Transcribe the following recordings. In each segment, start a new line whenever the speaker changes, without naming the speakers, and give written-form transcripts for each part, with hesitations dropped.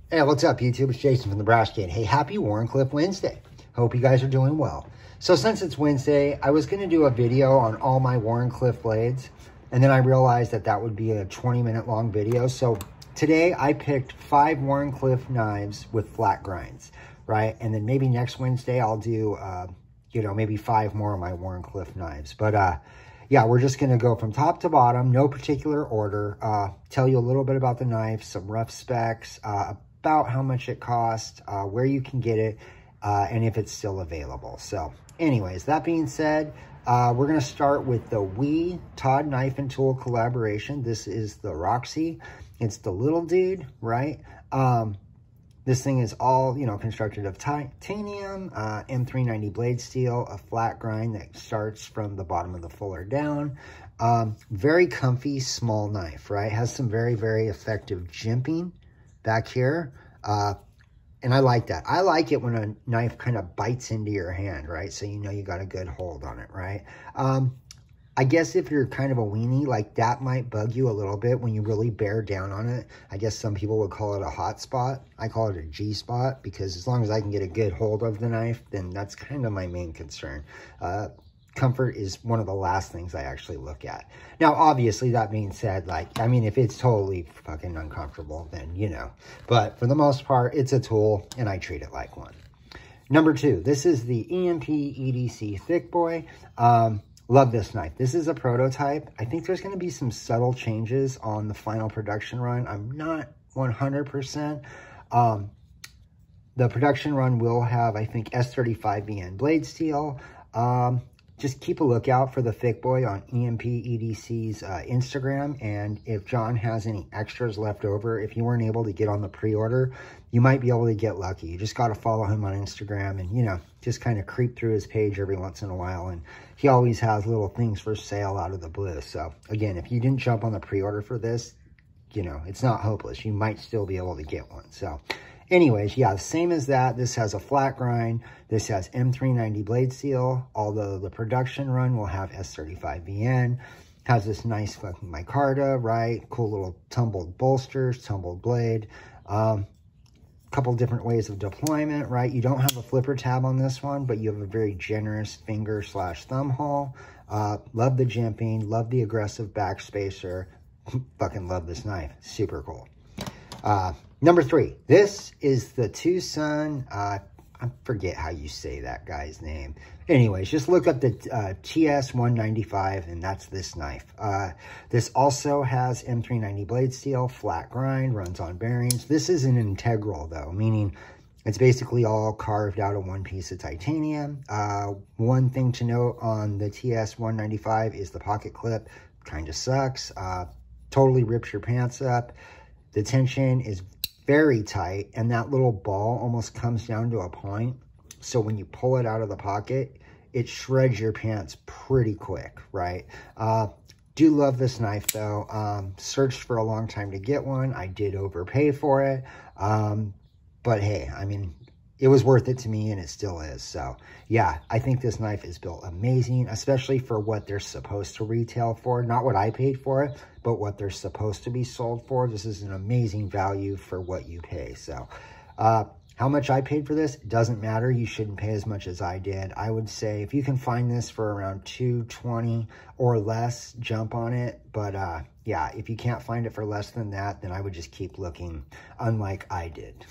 Hey, what's up, YouTube? It's Jason from the Brass Kid. Hey, happy Warrencliff Wednesday. Hope you guys are doing well. So since it's Wednesday, I was going to do a video on all my Warrencliff blades, and then I realized that that would be a 20-minute long video. So today I picked 5 Warrencliff knives with flat grinds, right? And then maybe next Wednesday I'll do, maybe 5 more of my Warrencliff knives. But yeah, we're just going to go from top to bottom, no particular order, tell you a little bit about the knife, some rough specs, about how much it costs, where you can get it, and if it's still available. So anyways, that being said, we're going to start with the WE Todd Knife and Tool collaboration. This is the Roxy. It's the little dude, right? This thing is all, constructed of titanium, M390 blade steel, a flat grind that starts from the bottom of the fuller down. Very comfy, small knife, right? Has some very, very effective jimping back here. And I like that. I like it when a knife kind of bites into your hand, right? So you know you got a good hold on it, right? I guess if you're kind of a weenie, like that might bug you a little bit when you really bear down on it. I guess some people would call it a hot spot. I call it a G spot because as long as I can get a good hold of the knife, then that's kind of my main concern. Comfort is one of the last things I actually look at. Now, obviously, that being said, if it's totally fucking uncomfortable, then, But for the most part, it's a tool, and I treat it like one. Number 2, this is the Emp EDC Thick Boy. Love this knife. This is a prototype. I think there's going to be some subtle changes on the final production run. I'm not 100%. The production run will have, I think, S35VN blade steel. Just keep a lookout for the Thick Boy on Emp EDC's Instagram. And if John has any extras left over, if you weren't able to get on the pre-order, you might be able to get lucky. You just got to follow him on Instagram and, just kind of creep through his page every once in a while. And he always has little things for sale out of the blue. So, again, if you didn't jump on the pre-order for this, it's not hopeless. You might still be able to get one. So, anyways, yeah, same as that. This has a flat grind. This has M390 blade steel, although the production run will have S35VN. Has this nice fucking micarta, right? Cool little tumbled bolsters, tumbled blade. Couple different ways of deployment, right? You don't have a flipper tab on this one, but you have a very generous finger/thumb hole. Love the jimping, love the aggressive back spacer. Fucking love this knife. Super cool. Number 3, this is the Tucson, I forget how you say that guy's name. Anyways, just look up the TS195, and that's this knife. This also has M390 blade steel, flat grind, runs on bearings. This is an integral, though, meaning it's basically all carved out of one piece of titanium. One thing to note on the TS195 is the pocket clip kind of sucks. Totally rips your pants up. The tension is very tight, and that little ball almost comes down to a point. So when you pull it out of the pocket, it shreds your pants pretty quick, right? Do love this knife, though. Searched for a long time to get one. I did overpay for it. But hey, it was worth it to me, and it still is. So yeah, I think this knife is built amazing, especially for what they're supposed to retail for. Not what I paid for it, but what they're supposed to be sold for. This is an amazing value for what you pay. So how much I paid for this, it doesn't matter. You shouldn't pay as much as I did. I would say if you can find this for around $220 or less, jump on it. But yeah, if you can't find it for less than that, then I would just keep looking, unlike I did.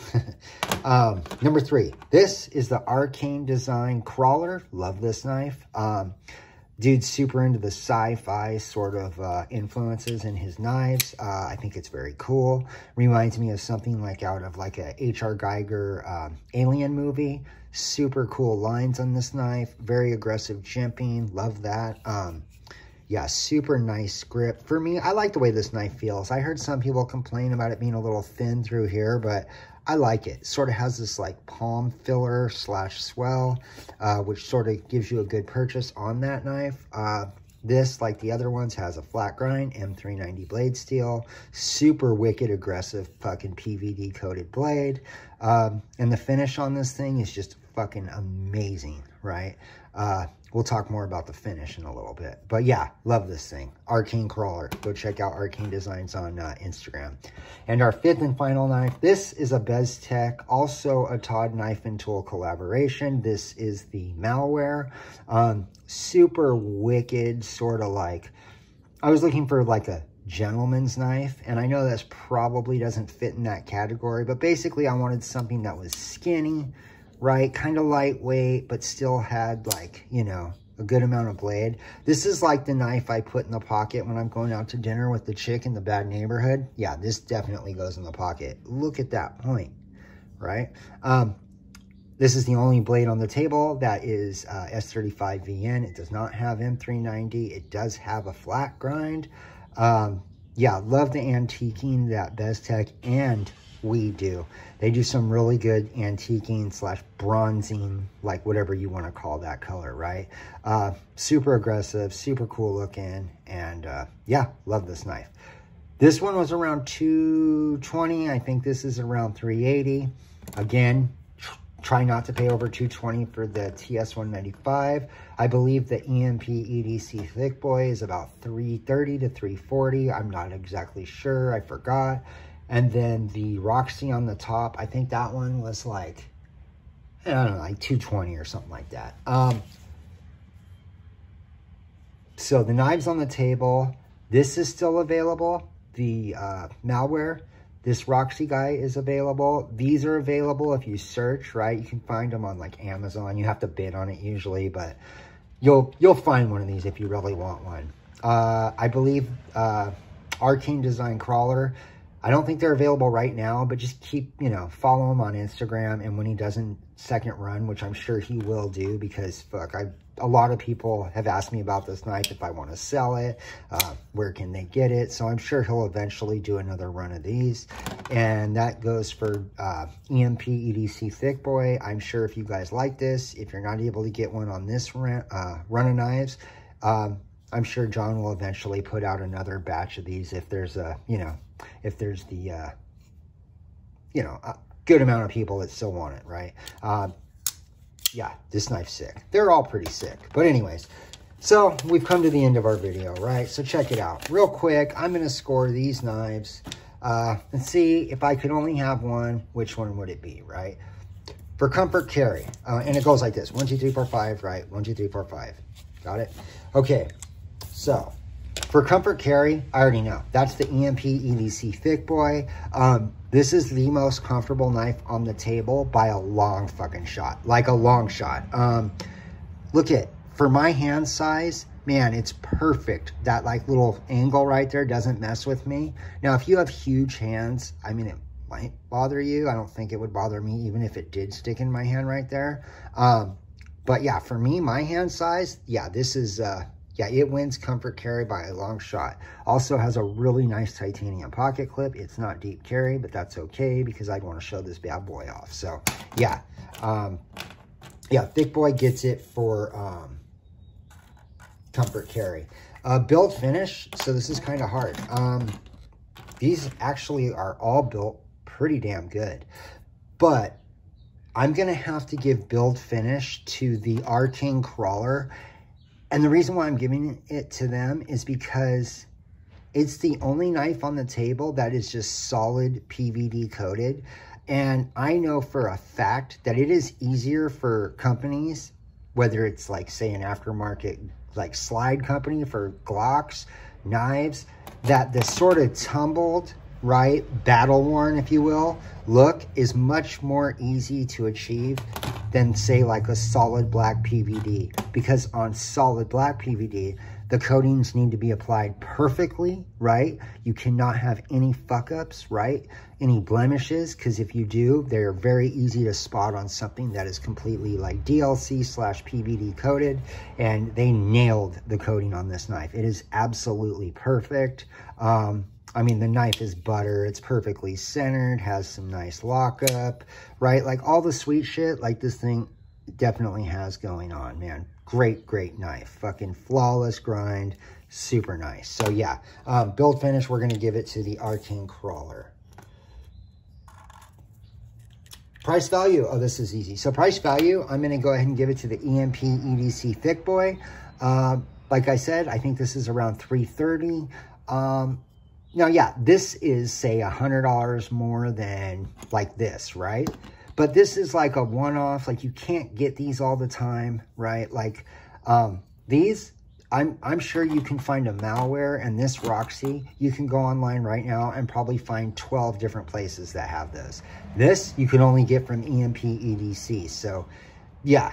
Number 3, this is the Arcane Design Crawler. Love this knife. Dude's super into the sci-fi sort of influences in his knives. I think it's very cool. Reminds me of something like out of like a H.R. Geiger Alien movie. Super cool lines on this knife. Very aggressive jimping. Love that. Yeah, super nice grip. For me, I like the way this knife feels. I heard some people complain about it being a little thin through here, but I like it. Sort of has this like palm filler / swell, which sort of gives you a good purchase on that knife. This, like the other ones, has a flat grind, M390 blade steel, super wicked aggressive fucking PVD coated blade. And the finish on this thing is just fucking amazing, right? we'll talk more about the finish in a little bit. But yeah, love this thing. Arcane Crawler. Go check out Arcane Designs on Instagram. And our fifth and final knife. This is a Beztec, also a Todd Knife and Tool collaboration. This is the Malware. Super wicked, sort of like, I was looking for like a gentleman's knife, and I know this probably doesn't fit in that category, but basically I wanted something that was skinny, right, kind of lightweight, but still had, like, you know, a good amount of blade. This is like the knife I put in the pocket when I'm going out to dinner with the chick in the bad neighborhood. Yeah, this definitely goes in the pocket. Look at that point, right? This is the only blade on the table that is S35VN. It does not have M390. It does have a flat grind. Yeah, love the antiquing that Beztec and we do. They do some really good antiquing slash bronzing, like whatever you want to call that color, right? Super aggressive, super cool looking, and yeah, love this knife. This one was around $220. I think this is around $380. Again, try not to pay over $220 for the TS195. I believe the Emp EDC Thick Boy is about $330 to $340. I'm not exactly sure. I forgot. And then the Roxy on the top, I think that one was like, I don't know, like $220 or something like that. So the knives on the table, this is still available. The Malware, this Roxy guy is available. These are available if you search, right? You can find them on like Amazon. You have to bid on it usually, but you'll find one of these if you really want one. I believe Arcane Design Crawler, I don't think they're available right now, but just keep, you know, follow him on Instagram. And when he doesn't second run, which I'm sure he will do, because fuck, a lot of people have asked me about this knife, if I want to sell it, where can they get it? So I'm sure he'll eventually do another run of these. And that goes for Emp EDC Thick Boy. I'm sure if you guys like this, if you're not able to get one on this run of knives, I'm sure John will eventually put out another batch of these if there's a, you know, if there's the, you know, a good amount of people that still want it, right? Yeah, this knife's sick. They're all pretty sick. But anyways, so we've come to the end of our video, right? So check it out. Real quick, I'm going to score these knives and see if I could only have one, which one would it be, right? For comfort carry, and it goes like this. 1, 2, 3, 4, 5, right? 1, 2, 3, 4, 5. Got it? Okay, so for comfort carry, I already know. That's the Emp EDC Thick Boy. This is the most comfortable knife on the table by a long fucking shot. Like a long shot. Look at, for my hand size, man, it's perfect. That like little angle right there doesn't mess with me. Now, if you have huge hands, I mean, it might bother you. I don't think it would bother me even if it did stick in my hand right there. But yeah, for me, my hand size, yeah, this is... yeah, it wins comfort carry by a long shot. Also has a really nice titanium pocket clip. It's not deep carry, but that's okay because I'd want to show this bad boy off. So, yeah. Yeah, Thick Boy gets it for comfort carry. Build finish, so this is kind of hard. These actually are all built pretty damn good. But I'm going to have to give build finish to the Arcane Crawler. And the reason why I'm giving it to them is because it's the only knife on the table that is just solid PVD coated. And I know for a fact that it is easier for companies, whether it's like, say, an aftermarket, like slide company for Glocks, knives, that the sort of tumbled, right, battle worn, if you will, look is much more easy to achieve than, say, like a solid black PVD. Because on solid black PVD, the coatings need to be applied perfectly, right? You cannot have any fuck-ups, right? Any blemishes, because if you do, they're very easy to spot on something that is completely like DLC / PVD coated, and they nailed the coating on this knife. It is absolutely perfect. I mean, the knife is butter. It's perfectly centered, has some nice lockup, right? Like all the sweet shit, like this thing definitely has going on, man. Great, great knife. Fucking flawless grind. Super nice. So yeah, build finish, we're going to give it to the Arcane Crawler. Price value. Oh, this is easy. So price value, I'm going to go ahead and give it to the EMP EDC Thick Boy. Like I said, I think this is around $330. Now, yeah, this is, say, $100 more than like this, right? But this is like a one-off. Like, you can't get these all the time, right? Like, these, I'm sure you can find a malware, and this Roxy, you can go online right now and probably find 12 different places that have this. This, you can only get from EMP EDC. So, yeah,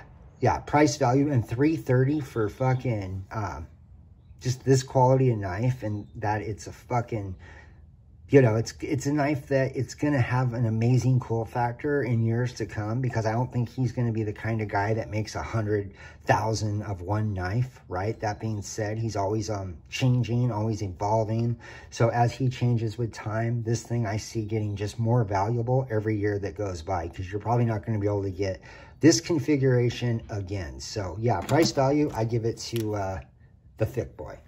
price value, and $330 for fucking, just this quality of knife, and that it's a fucking, you know, it's a knife that it's going to have an amazing cool factor in years to come, because I don't think he's going to be the kind of guy that makes 100,000 of one knife, right? That being said, he's always changing, always evolving. So as he changes with time, this thing I see getting just more valuable every year that goes by, because you're probably not going to be able to get this configuration again. So yeah, price value, I give it to the Thick Boy.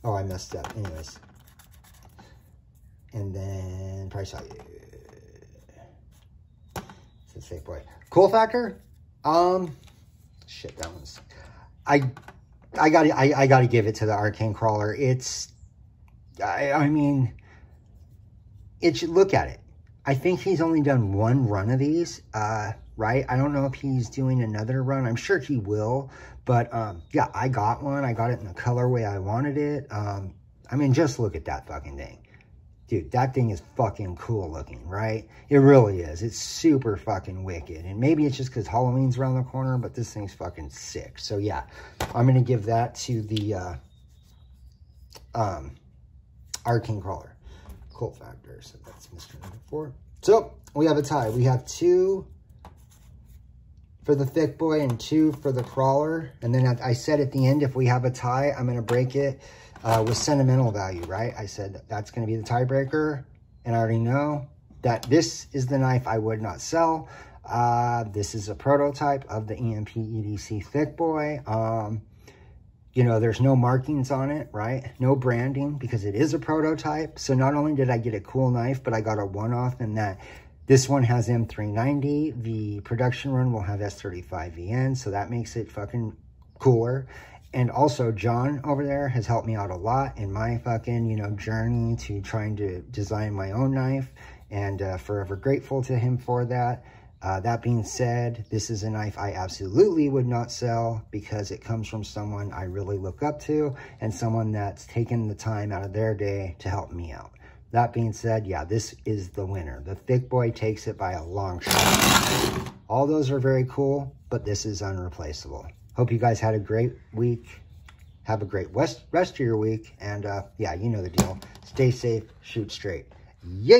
Oh, I messed up. Anyways. And then price value. It's the Thick Boy. Cool factor? Shit, that one's... I gotta give it to the Arcane Crawler. It's... I mean... It should... Look at it. I think he's only done one run of these, right? I don't know if he's doing another run. I'm sure he will. But, yeah, I got one. I got it in the colorway I wanted it. I mean, just look at that fucking thing. Dude, that thing is fucking cool looking, right? It really is. It's super fucking wicked. And maybe it's just because Halloween's around the corner, but this thing's fucking sick. So, yeah, I'm going to give that to the Arcane Crawler. Cool factor. So, that's Mr. Number 4. So, we have a tie. We have 2... for the Thick Boy and 2 for the Crawler. And then I said at the end, if we have a tie, I'm going to break it with sentimental value, right? I said that's going to be the tiebreaker. And I already know that this is the knife I would not sell. This is a prototype of the EMP EDC Thick Boy. You know, there's no markings on it, right? No branding, because it is a prototype. So not only did I get a cool knife, but I got a one-off in that this one has M390. The production run will have S35VN, so that makes it fucking cooler. And also, John over there has helped me out a lot in my fucking, you know, journey to trying to design my own knife. And forever grateful to him for that. That being said, this is a knife I absolutely would not sell, because it comes from someone I really look up to and someone that's taken the time out of their day to help me out. That being said, yeah, this is the winner. The Thick Boy takes it by a long shot. All those are very cool, but this is unreplaceable. Hope you guys had a great week. Have a great rest of your week. And yeah, you know the deal. Stay safe, shoot straight. Yeah.